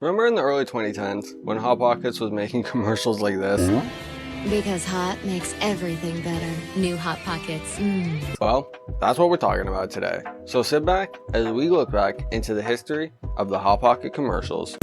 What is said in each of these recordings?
Remember in the early 2010s when Hot Pockets was making commercials like this? Because hot makes everything better. New Hot Pockets. Well, that's what we're talking about today. So sit back as we look back into the history of the Hot Pocket commercials.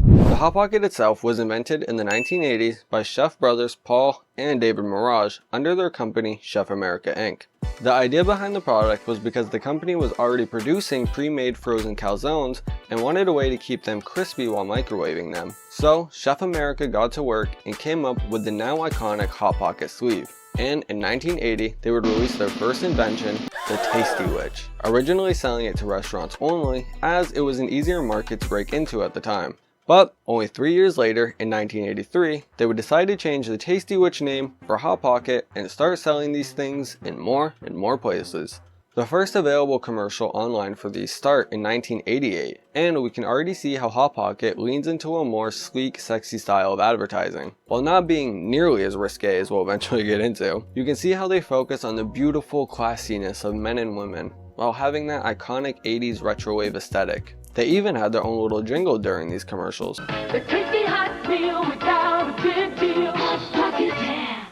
The Hot Pocket itself was invented in the 1980s by chef brothers Paul and David Mirage under their company Chef America Inc. The idea behind the product was because the company was already producing pre-made frozen calzones and wanted a way to keep them crispy while microwaving them. So Chef America got to work and came up with the now iconic Hot Pocket sleeve. And in 1980, they would release their first invention, the Tasty Witch, originally selling it to restaurants only as it was an easier market to break into at the time. But only 3 years later, in 1983, they would decide to change the Tasty Witch name for Hot Pocket and start selling these things in more and more places. The first available commercial online for these start in 1988, and we can already see how Hot Pocket leans into a more sleek, sexy style of advertising. While not being nearly as risque as we'll eventually get into, you can see how they focus on the beautiful classiness of men and women, while having that iconic 80s retro wave aesthetic. They even had their own little jingle during these commercials. The tasty hot meal without a big deal. Hot Pocket, yeah.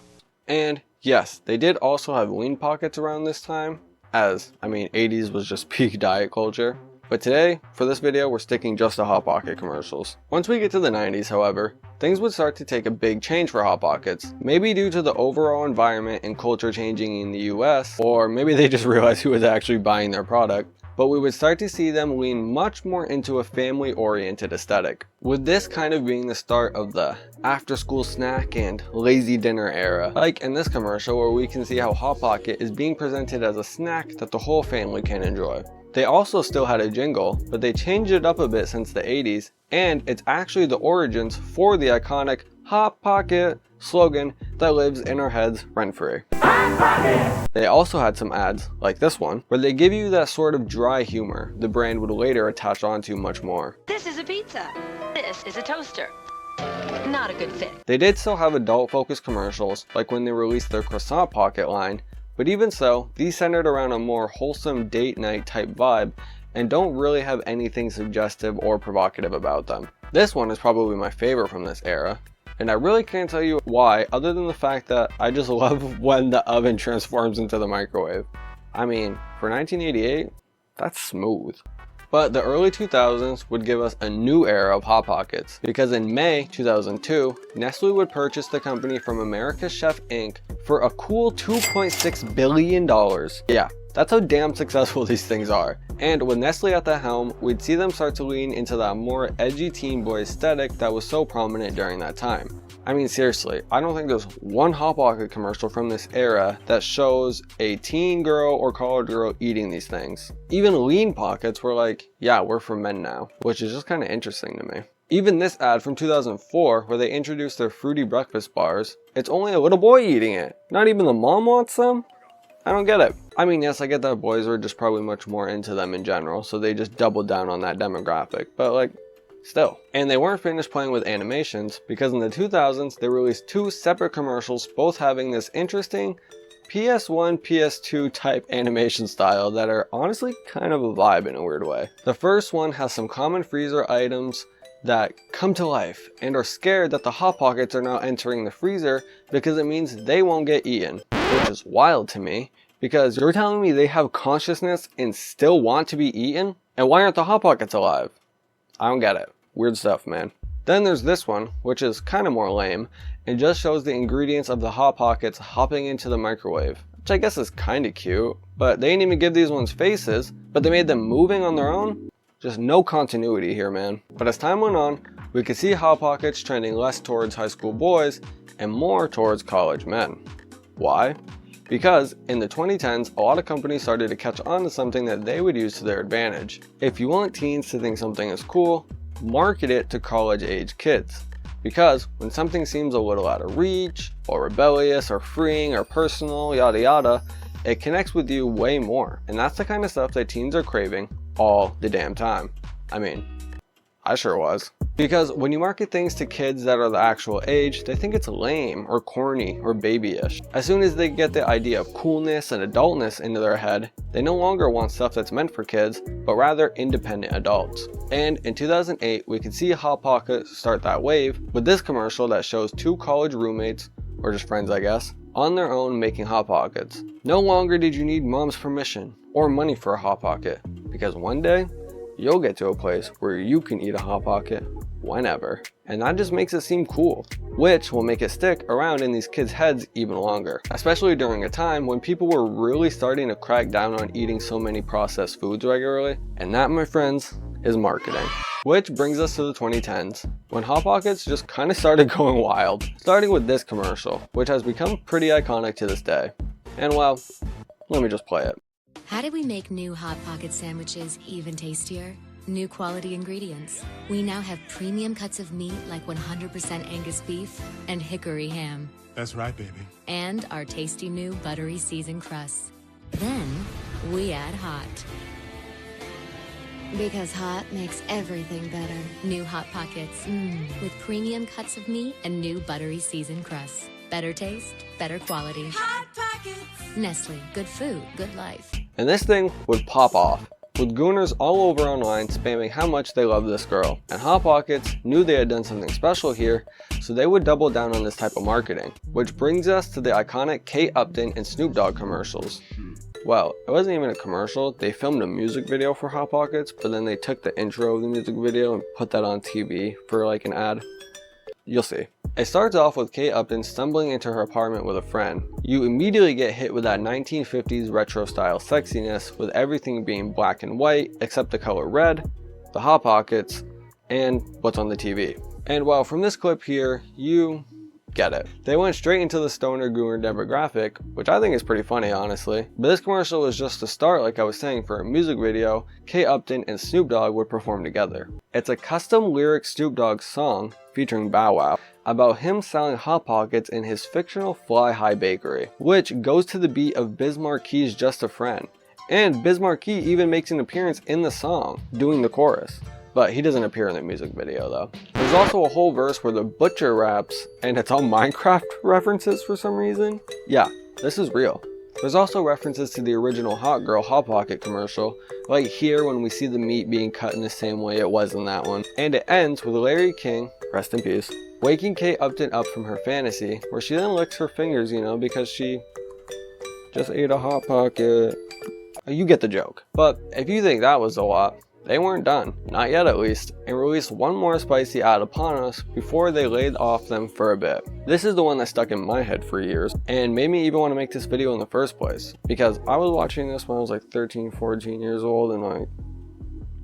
And yes, they did also have lean pockets around this time, as, 80s was just peak diet culture. But today, for this video, we're sticking just to Hot Pocket commercials. Once we get to the 90s, however, things would start to take a big change for Hot Pockets. Maybe due to the overall environment and culture changing in the US, or maybe they just realized who was actually buying their product. But we would start to see them lean much more into a family-oriented aesthetic, with this kind of being the start of the after-school snack and lazy dinner era, like in this commercial where we can see how Hot Pocket is being presented as a snack that the whole family can enjoy. They also still had a jingle, but they changed it up a bit since the 80s, and it's actually the origins for the iconic Hot Pocket slogan that lives in our heads rent-free. They also had some ads, like this one, where they give you that sort of dry humor the brand would later attach onto much more. This is a pizza. This is a toaster. Not a good fit. They did still have adult-focused commercials, like when they released their Croissant Pocket line, but even so, these centered around a more wholesome date night type vibe and don't really have anything suggestive or provocative about them. This one is probably my favorite from this era. And I really can't tell you why, other than the fact that I just love when the oven transforms into the microwave. For 1988, that's smooth. But the early 2000s would give us a new era of Hot Pockets, because in May 2002, Nestle would purchase the company from America's Chef Inc. for a cool $2.6 billion. Yeah, that's how damn successful these things are. And with Nestle at the helm, we'd see them start to lean into that more edgy teen boy aesthetic that was so prominent during that time. Seriously, I don't think there's one Hot Pocket commercial from this era that shows a teen girl or college girl eating these things. Even lean pockets were like, yeah, we're for men now, which is just kind of interesting to me. Even this ad from 2004, where they introduced their fruity breakfast bars, it's only a little boy eating it. Not even the mom wants some? I don't get it. Yes, I get that boys were just probably much more into them in general, so they just doubled down on that demographic, but still. And they weren't finished playing with animations, because in the 2000s, they released two separate commercials, both having this interesting PS1, PS2 type animation style that are honestly kind of a vibe in a weird way. The first one has some common freezer items that come to life and are scared that the Hot Pockets are now entering the freezer because it means they won't get eaten, which is wild to me because you're telling me they have consciousness and still want to be eaten? And why aren't the Hot Pockets alive? I don't get it. Weird stuff, man. Then there's this one, which is kind of more lame, and just shows the ingredients of the Hot Pockets hopping into the microwave, which I guess is kind of cute, but they didn't even give these ones faces, but they made them moving on their own? Just no continuity here, man. But as time went on, we could see Hot Pockets trending less towards high school boys and more towards college men. Why? Because in the 2010s, a lot of companies started to catch on to something that they would use to their advantage. If you want teens to think something is cool, market it to college age kids. Because when something seems a little out of reach, or rebellious, or freeing, or personal, yada yada, it connects with you way more. And that's the kind of stuff that teens are craving all the damn time. I sure was. Because when you market things to kids that are the actual age, they think it's lame or corny or babyish. As soon as they get the idea of coolness and adultness into their head, they no longer want stuff that's meant for kids, but rather independent adults. And in 2008, we could see Hot Pocket start that wave with this commercial that shows two college roommates, or just friends I guess, on their own making Hot Pockets. No longer did you need mom's permission or money for a Hot Pocket, because one day, you'll get to a place where you can eat a Hot Pocket whenever. And that just makes it seem cool, which will make it stick around in these kids' heads even longer, especially during a time when people were really starting to crack down on eating so many processed foods regularly. And that, my friends, is marketing. Which brings us to the 2010s, when Hot Pockets just kind of started going wild, starting with this commercial, which has become pretty iconic to this day. And well, let me just play it. How did we make new Hot Pocket sandwiches even tastier? New quality ingredients. We now have premium cuts of meat like 100% Angus beef and hickory ham. That's right, baby. And our tasty new buttery seasoned crusts. Then we add hot. Because hot makes everything better. New Hot Pockets. With premium cuts of meat and new buttery seasoned crusts. Better taste, better quality. Hot Pockets! Nestle. Good food, good life. And this thing would pop off, with gooners all over online spamming how much they love this girl. And Hot Pockets knew they had done something special here, so they would double down on this type of marketing. Which brings us to the iconic Kate Upton and Snoop Dogg commercials. Well, it wasn't even a commercial, they filmed a music video for Hot Pockets, but then they took the intro of the music video and put that on TV for like an ad. You'll see. It starts off with Kate Upton stumbling into her apartment with a friend. You immediately get hit with that 1950s retro style sexiness, with everything being black and white except the color red, the Hot Pockets, and what's on the TV. And well, from this clip here, you get it. They went straight into the stoner gooner demographic, which I think is pretty funny honestly. But this commercial was just a start, like I was saying, for a music video Kate Upton and Snoop Dogg would perform together. It's a custom lyric Snoop Dogg song featuring Bow Wow about him selling Hot Pockets in his fictional Fly High bakery, which goes to the beat of Biz Marquis's Just a Friend. And Biz Marquis even makes an appearance in the song, doing the chorus. But he doesn't appear in the music video though. There's also a whole verse where the Butcher raps, and it's all Minecraft references for some reason. Yeah, this is real. There's also references to the original Hot Girl Hot Pocket commercial, like here when we see the meat being cut in the same way it was in that one. And it ends with Larry King, rest in peace, waking Kate Upton up from her fantasy, where she then licks her fingers, you know, because she just ate a Hot Pocket. You get the joke. But if you think that was a lot, they weren't done, not yet at least, and released one more spicy ad upon us before they laid off them for a bit. This is the one that stuck in my head for years, and made me even want to make this video in the first place, because I was watching this when I was like 13, 14 years old, and like,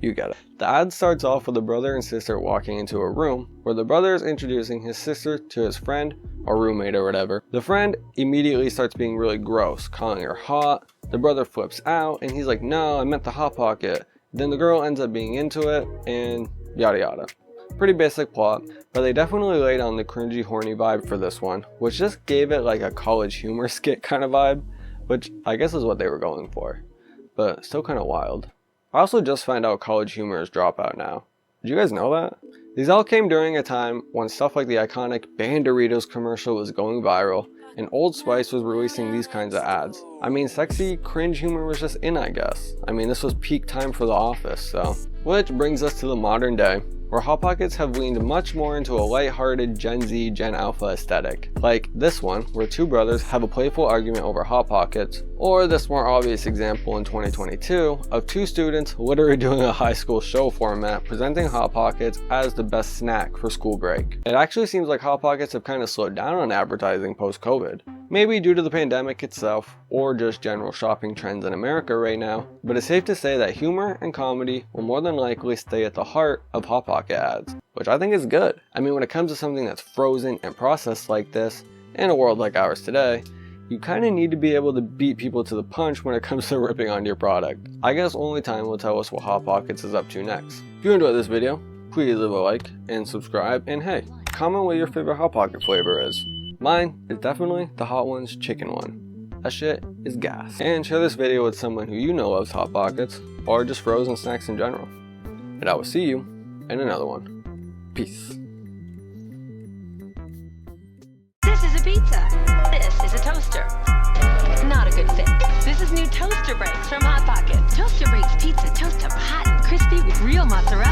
you get it. The ad starts off with a brother and sister walking into a room, where the brother is introducing his sister to his friend, or roommate or whatever. The friend immediately starts being really gross, calling her hot. The brother flips out, and he's like, no, I meant the Hot Pocket. Then the girl ends up being into it, and yada yada. Pretty basic plot, but they definitely laid on the cringy horny vibe for this one, which just gave it like a college humor skit kind of vibe, which I guess is what they were going for, but still kind of wild. I also just found out college humor is dropout now. Did you guys know that? These all came during a time when stuff like the iconic Bandoritos commercial was going viral, and Old Spice was releasing these kinds of ads. I mean, sexy cringe humor was just in, I guess. I mean, this was peak time for The Office, so. Which brings us to the modern day, where Hot Pockets have leaned much more into a lighthearted Gen Z, Gen Alpha aesthetic. Like this one, where two brothers have a playful argument over Hot Pockets, or this more obvious example in 2022 of two students literally doing a high school show format presenting Hot Pockets as the best snack for school break. It actually seems like Hot Pockets have kind of slowed down on advertising post-COVID. Maybe due to the pandemic itself, or just general shopping trends in America right now, but it's safe to say that humor and comedy will more than likely stay at the heart of Hot Pocket ads, which I think is good. I mean, when it comes to something that's frozen and processed like this, in a world like ours today, you kind of need to be able to beat people to the punch when it comes to ripping on your product. I guess only time will tell us what Hot Pockets is up to next. If you enjoyed this video, please leave a like and subscribe, and hey, comment what your favorite Hot Pocket flavor is. Mine is definitely the Hot Ones chicken one. That shit is gas. And share this video with someone who you know loves Hot Pockets, or just frozen snacks in general. And I will see you in another one. Peace. This is a pizza. This is a toaster. Not a good fit. This is new toaster breaks from Hot Pockets. Toaster breaks pizza toast up hot and crispy with real mozzarella.